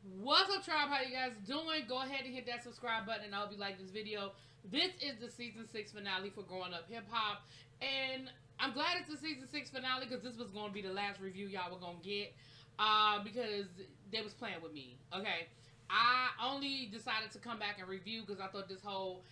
What's up, tribe? How you guys doing? Go ahead and hit that subscribe button, and I hope you like this video. This is the season 6 finale for Growing Up Hip Hop, and I'm glad it's the season 6 finale because this was going to be the last review y'all were going to get, because they was playing with me. Okay, I only decided to come back and review because I thought this whole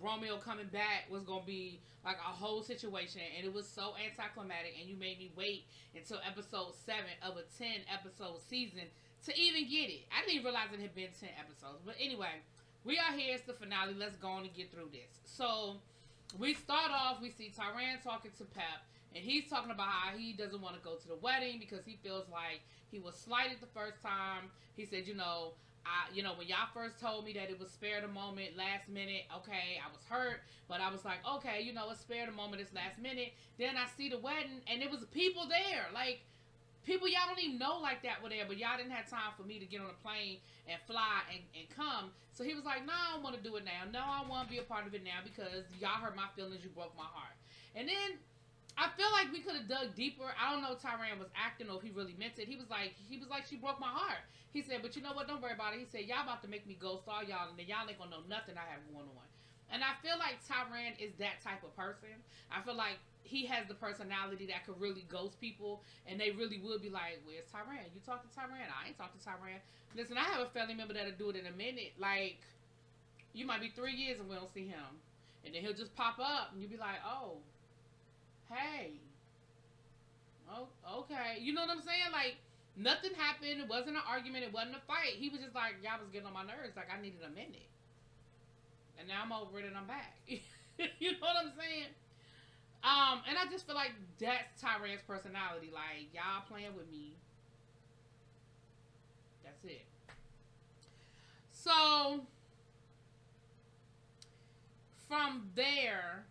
Romeo coming back was going to be like a whole situation, and it was so anticlimactic, and you made me wait until episode 7 of a 10 episode season to even get it. I didn't even realize it had been 10 episodes. But anyway, we are here. It's the finale. Let's go on and get through this. So, we start off, we see Tyran talking to Pep, and he's talking about how he doesn't want to go to the wedding because he feels like he was slighted the first time. He said, when y'all first told me that it was spare the moment, last minute, okay, I was hurt, but I was like, okay, it's spare the moment, it's last minute. Then I see the wedding, and there was people there, like, people y'all don't even know like that were there, but y'all didn't have time for me to get on a plane and fly and come. So he was like, no, I don't want to do it now. No, I want to be a part of it now because y'all hurt my feelings. You broke my heart. And then I feel like we could have dug deeper. I don't know if Tyran was acting or if he really meant it. He was like, she broke my heart. He said, but you know what? Don't worry about it. He said, y'all about to make me ghost all y'all, and then y'all ain't gonna know nothing I have going on. And I feel like Tyran is that type of person. I feel like he has the personality that could really ghost people, and they really would be like, where's Tyran? You talk to Tyran? I ain't talk to Tyran. Listen, I have a family member that'll do it in a minute. Like, you might be 3 years and we don't see him. And then he'll just pop up, and you'll be like, oh, hey. Oh, okay. You know what I'm saying? Like, nothing happened. It wasn't an argument. It wasn't a fight. He was just like, y'all was getting on my nerves. Like, I needed a minute. And now I'm over it and I'm back. You know what I'm saying? And I just feel like that's Tyran's personality. Like, y'all playing with me. That's it. So, from there,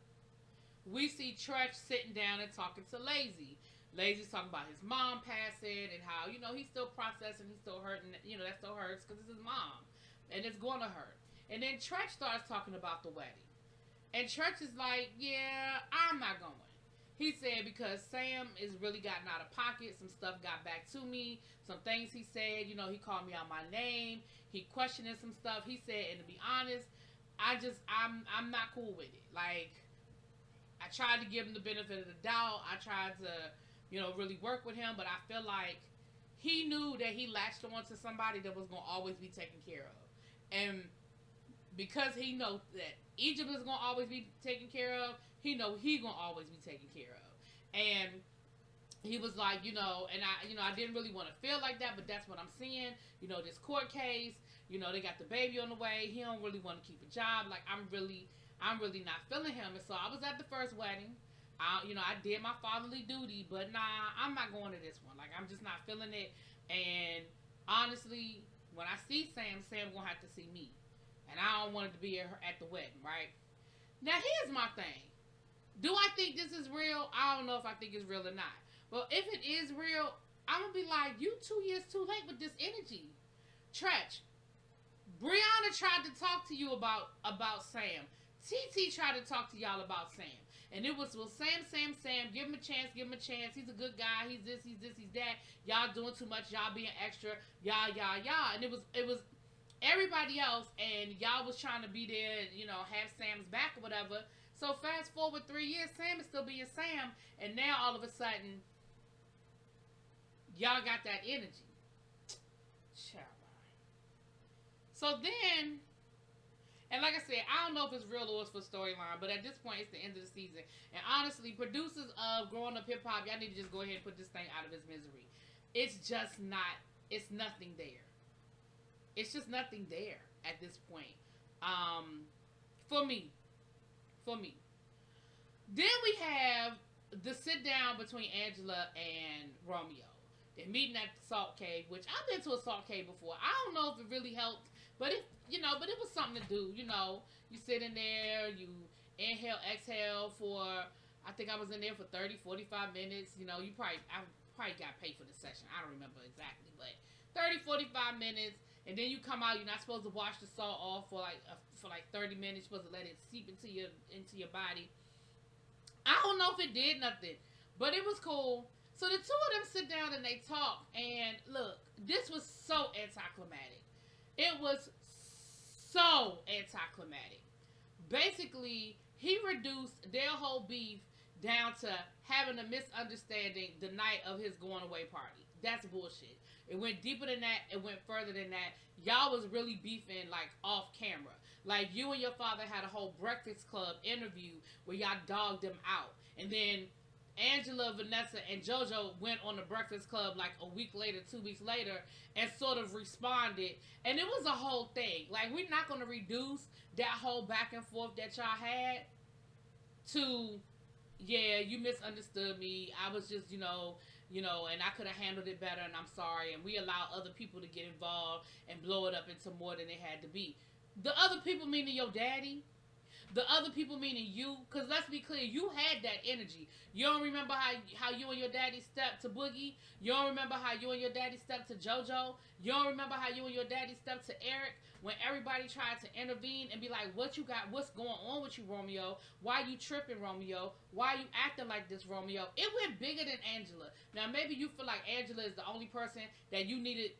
we see Tretch sitting down and talking to Lazy. Lazy's talking about his mom passing and how, he's still processing, he's still hurting. That still hurts because it's his mom. And it's going to hurt. And then Tretch starts talking about the wedding. And Tretch is like, yeah, I'm not going. He said because Sam is really gotten out of pocket. Some stuff got back to me. Some things he said, he called me out my name. He questioning some stuff. He said, and to be honest, I'm not cool with it. Like, I tried to give him the benefit of the doubt. I tried to, really work with him. But I feel like he knew that he latched on to somebody that was going to always be taken care of. And because he knows that Egypt is going to always be taken care of, he know he going to always be taken care of. And he was like, and I didn't really want to feel like that, but that's what I'm seeing. This court case, they got the baby on the way. He don't really want to keep a job. Like, I'm really not feeling him. And so I was at the first wedding. I did my fatherly duty, but nah, I'm not going to this one. Like, I'm just not feeling it. And honestly, when I see Sam gonna have to see me. And I don't want it to be at the wedding, right? Now, here's my thing. Do I think this is real? I don't know if I think it's real or not. But if it is real, I'm going to be like, you 2 years too late with this energy. Tretch, Brianna tried to talk to you about Sam. TT tried to talk to y'all about Sam. And it was, well, Sam. Give him a chance. He's a good guy. He's this, he's that. Y'all doing too much. Y'all being extra. Y'all. And it was everybody else, and y'all was trying to be there, have Sam's back or whatever. So fast forward 3 years, Sam is still being Sam, and now all of a sudden, y'all got that energy. So then, and like I said, I don't know if it's real or it's for storyline, but at this point, it's the end of the season. And honestly, producers of Growing Up Hip Hop, y'all need to just go ahead and put this thing out of its misery. It's just not, it's nothing there. It's just nothing there at this point. For me. Then we have the sit down between Angela and Romeo. They're meeting at the salt cave, which I've been to a salt cave before. I don't know if it really helped, but but it was something to do. You sit in there, you inhale, exhale for, I think I was in there for 30, 45 minutes. I probably got paid for the session. I don't remember exactly, but 30, 45 minutes. And then you come out. You're not supposed to wash the salt off for like 30 minutes. You're supposed to let it seep into your body. I don't know if it did nothing, but it was cool. So the two of them sit down and they talk. And look, this was so anticlimactic. It was so anticlimactic. Basically, he reduced their whole beef down to having a misunderstanding the night of his going away party. That's bullshit. It went deeper than that. It went further than that. Y'all was really beefing like off camera. Like you and your father had a whole Breakfast Club interview where y'all dogged him out. And then Angela, Vanessa, and JoJo went on the Breakfast Club like a week later, 2 weeks later, and sort of responded. And it was a whole thing. Like, we're not going to reduce that whole back and forth that y'all had to, yeah, you misunderstood me. I was just, and I could have handled it better, and I'm sorry. And we allowed other people to get involved and blow it up into more than it had to be. The other people, meaning your daddy, the other people meaning you, because let's be clear, you had that energy. You don't remember how you and your daddy stepped to Boogie? You don't remember how you and your daddy stepped to JoJo? You don't remember how you and your daddy stepped to Eric when everybody tried to intervene and be like, what you got? What's going on with you, Romeo? Why you tripping, Romeo? Why you acting like this, Romeo? It went bigger than Angela. Now, maybe you feel like Angela is the only person that you needed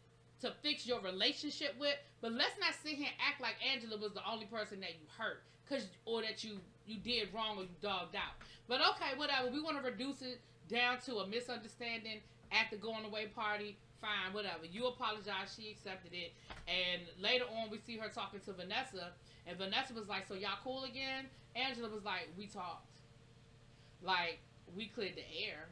to fix your relationship with, but let's not sit here and act like Angela was the only person that you hurt. Or that you did wrong or you dogged out. But okay, whatever. We want to reduce it down to a misunderstanding at the going away party. Fine, whatever. You apologized. She accepted it. And later on, we see her talking to Vanessa. And Vanessa was like, so y'all cool again? Angela was like, we talked. Like, we cleared the air.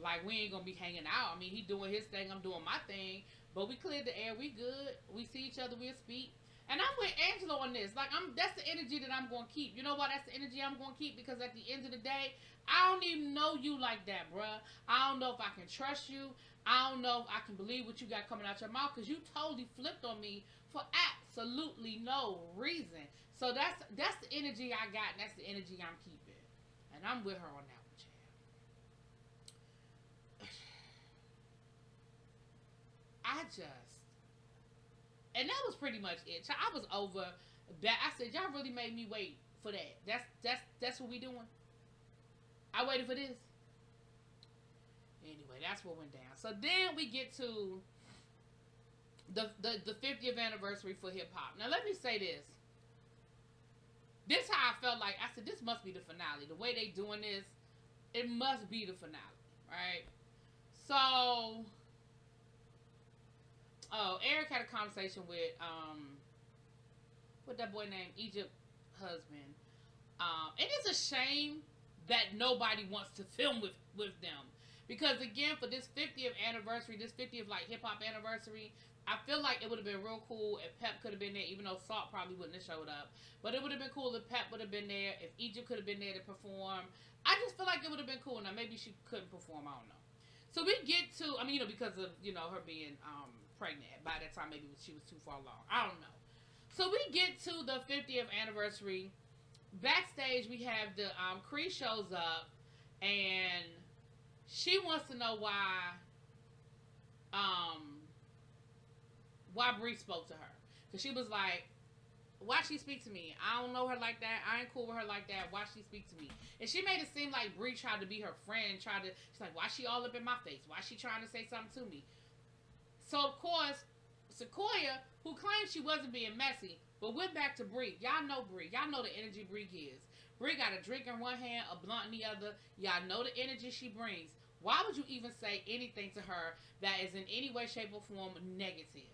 Like, we ain't going to be hanging out. I mean, he doing his thing. I'm doing my thing. But we cleared the air. We good. We see each other. We'll speak. And I'm with Angela on this. Like, that's the energy that I'm going to keep. You know why that's the energy I'm going to keep? Because at the end of the day, I don't even know you like that, bruh. I don't know if I can trust you. I don't know if I can believe what you got coming out your mouth, because you totally flipped on me for absolutely no reason. So that's the energy I got, and that's the energy I'm keeping. And I'm with her on that one, child. And that was pretty much it. I was over that. I said, y'all really made me wait for that. That's what we doing. I waited for this. Anyway, that's what went down. So then we get to the 50th anniversary for hip hop. Now let me say this. This how I felt like. I said, this must be the finale. The way they doing this, it must be the finale, right? So. Oh, Eric had a conversation with what that boy named Egypt husband. And it's a shame that nobody wants to film with them. Because again, for this 50th anniversary, this 50th like hip hop anniversary, I feel like it would have been real cool if Pep could have been there, even though Salt probably wouldn't have showed up. But it would have been cool if Pep would have been there, if Egypt could have been there to perform. I just feel like it would have been cool. Now maybe she couldn't perform, I don't know. So we get to, I mean, because of, her being pregnant. By that time, maybe she was too far along. I don't know. So we get to the 50th anniversary. Backstage, we have the Cree shows up, and she wants to know why Bree spoke to her, because she was like, why she speak to me? I don't know her like that. I ain't cool with her like that. Why she speak to me? And she made it seem like Bree tried to be her friend. She's like, why she all up in my face? Why she trying to say something to me? So, of course, Sequoia, who claimed she wasn't being messy, but went back to Bree. Y'all know Bree. Y'all know the energy Bree gives. Bree got a drink in one hand, a blunt in the other. Y'all know the energy she brings. Why would you even say anything to her that is in any way, shape, or form negative?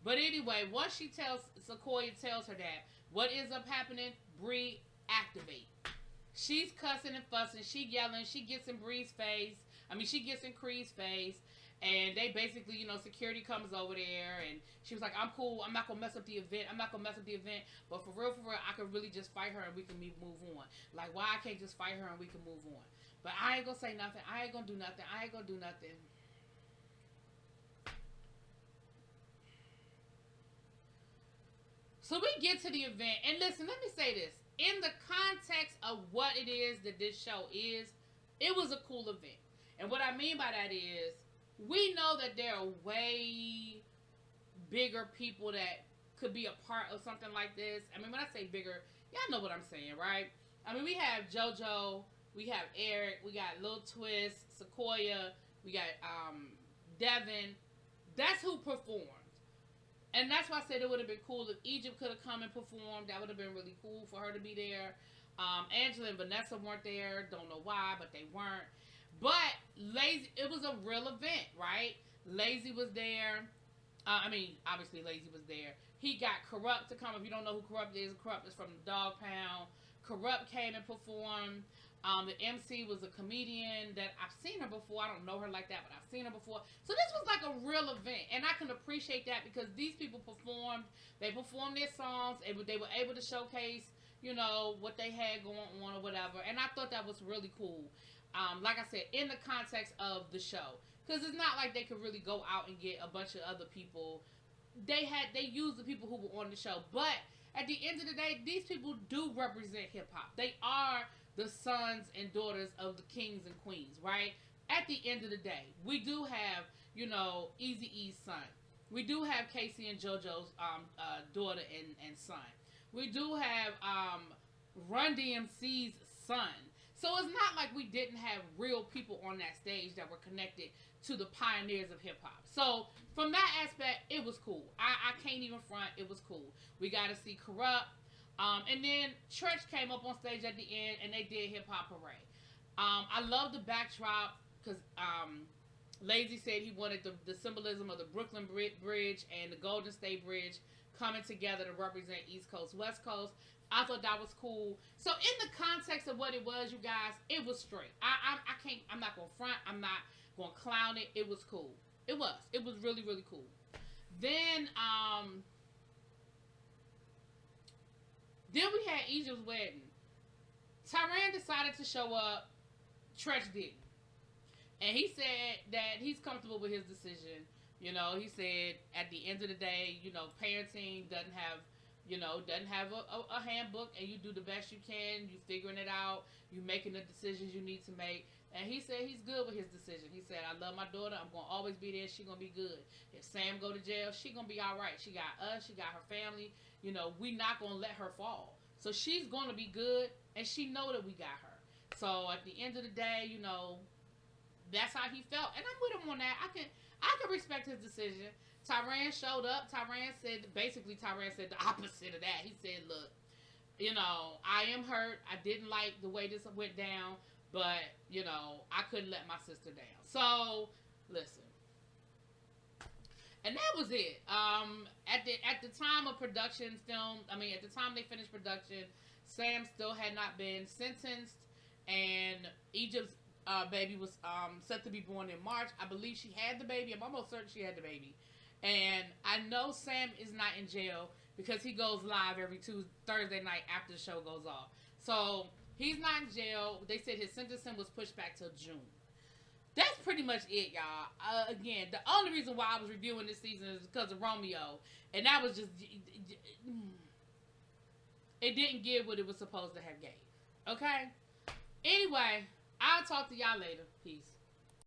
But anyway, once Sequoia tells her that, what ends up happening? Bree activate. She's cussing and fussing. She yelling. She gets in Bree's face. She gets in Cree's face. And they basically, security comes over there, and she was like, I'm cool. I'm not going to mess up the event. But for real, I could really just fight her and we can move on. Like, why I can't just fight her and we can move on? But I ain't going to say nothing. I ain't going to do nothing. So we get to the event. And listen, let me say this. In the context of what it is that this show is, it was a cool event. And what I mean by that is, we know that there are way bigger people that could be a part of something like this. When I say bigger, y'all know what I'm saying, right? We have JoJo, we have Eric, we got Lil Twist, Sequoia, we got Devin. That's who performed. And that's why I said it would have been cool if Egypt could have come and performed. That would have been really cool for her to be there. Angela and Vanessa weren't there. Don't know why, but they weren't. But Lazy, it was a real event, right? Lazy was there. Obviously Lazy was there. He got Corrupt to come. If you don't know who Corrupt is from the Dog Pound. Corrupt came and performed. The MC was a comedian that I've seen her before. I don't know her like that, but I've seen her before. So this was like a real event, and I can appreciate that because these people performed. They performed their songs. They were able to showcase, what they had going on or whatever. And I thought that was really cool. Like I said, in the context of the show, because it's not like they could really go out and get a bunch of other people. They used the people who were on the show, but at the end of the day, these people do represent hip hop. They are the sons and daughters of the kings and queens, right? At the end of the day, we do have, Eazy-E's son. We do have Casey and JoJo's daughter and son. We do have Run DMC's son. So it's not like we didn't have real people on that stage that were connected to the pioneers of hip hop. So from that aspect, it was cool. I can't even front. It was cool. We got to see Corrupt. And then Church came up on stage at the end, and they did Hip Hop Parade. I love the backdrop because Lazy said he wanted the symbolism of the Brooklyn Bridge and the Golden State Bridge coming together to represent East Coast, West Coast. I thought that was cool. So in the context of what it was, you guys, it was straight. I'm not going to front. I'm not going to clown it. It was cool. It was. It was really, really cool. Then we had Egypt's wedding. Tyran decided to show up. Tretch didn't. And he said that he's comfortable with his decision. He said at the end of the day, parenting doesn't have a handbook, and you do the best you can. You figuring it out. You making the decisions you need to make. And he said he's good with his decision. He said, I love my daughter. I'm going to always be there. She's going to be good. If Sam go to jail, she going to be all right. She got us. She got her family. We not going to let her fall. So she's going to be good, and she know that we got her. So at the end of the day, that's how he felt. And I'm with him on that. I can respect his decision. Tyran showed up. Tyran said the opposite of that. He said, look, I am hurt. I didn't like the way this went down, but, I couldn't let my sister down. So, listen. And that was it. At the time of production at the time they finished production, Sam still had not been sentenced, and Egypt's baby was set to be born in March. I believe she had the baby. I'm almost certain she had the baby. And I know Sam is not in jail because he goes live every Thursday night after the show goes off. So he's not in jail. They said his sentencing was pushed back till June. That's pretty much it, y'all. Again, the only reason why I was reviewing this season is because of Romeo. And that was just... It didn't give what it was supposed to have gave. Okay? Anyway, I'll talk to y'all later. Peace.